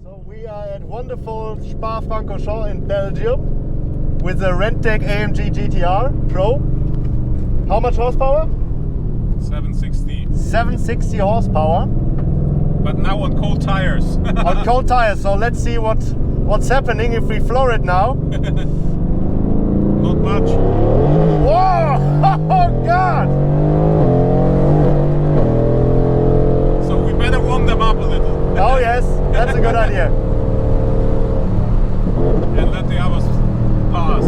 So we are at wonderful Spa Francorchamps in Belgium with the Renntech AMG GT-R Pro. How much horsepower? 760. 760 horsepower. But now on cold tires. On cold tires, so let's see what's happening if we floor it now. Not much. Whoa! Oh God! So we better warm them up a little. Oh yes, that's a good idea. And let the others pass.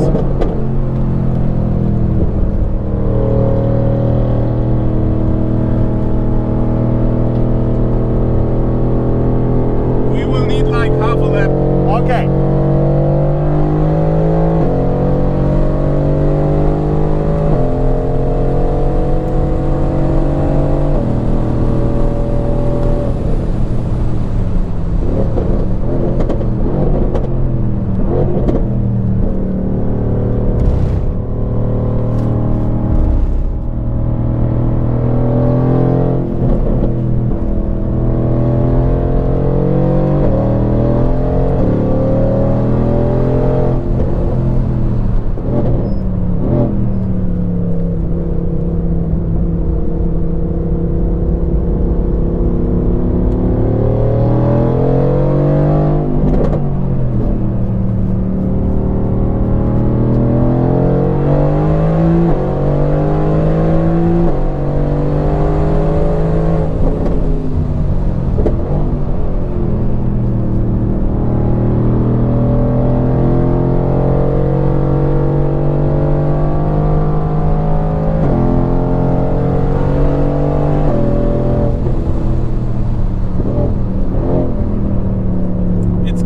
We will need like half a lap. Okay.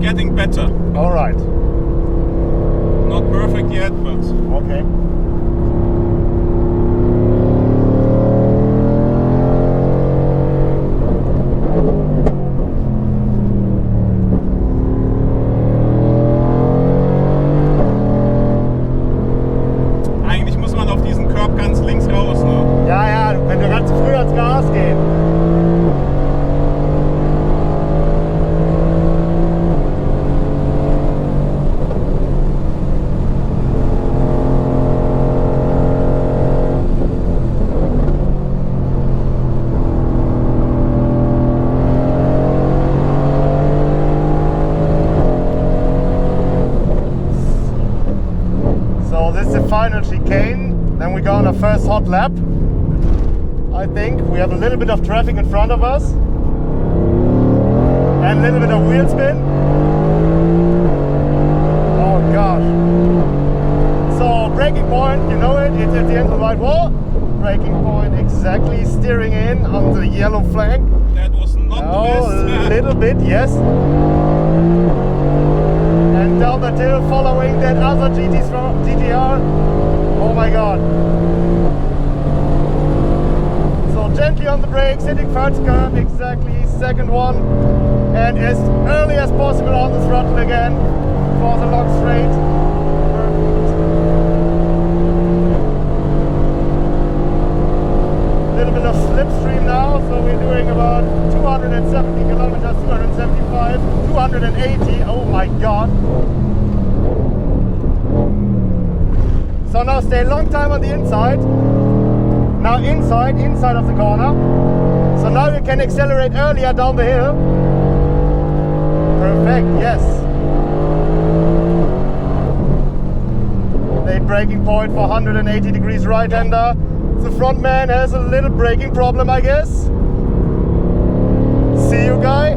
Getting better. All right. Not perfect yet, but okay. Eigentlich muss man auf diesen Curb ganz links raus, ne? Ja, ja, wenn wir ganz früh ans Gas gehen. Final chicane, then we go on our first hot lap. I think we have a little bit of traffic in front of us and a little bit of wheel spin. Oh gosh. So braking point, you know it, it's at the end of the right wall. Braking point exactly, steering in on the yellow flag. That was not a little bit, yes. And down the hill following that other GT-R. Oh my God. So gently on the brakes, hitting first curb, exactly, second one. And as early as possible on the throttle again for the long straight. Perfect. A little bit of slipstream now, so we're doing about 270 kilometers, 275, 280, oh my God. So now stay a long time on the inside. Now inside of the corner. So now you can accelerate earlier down the hill. Perfect, yes. Late braking point for 180 degrees right-hander. The front man has a little braking problem, I guess. See you, guy.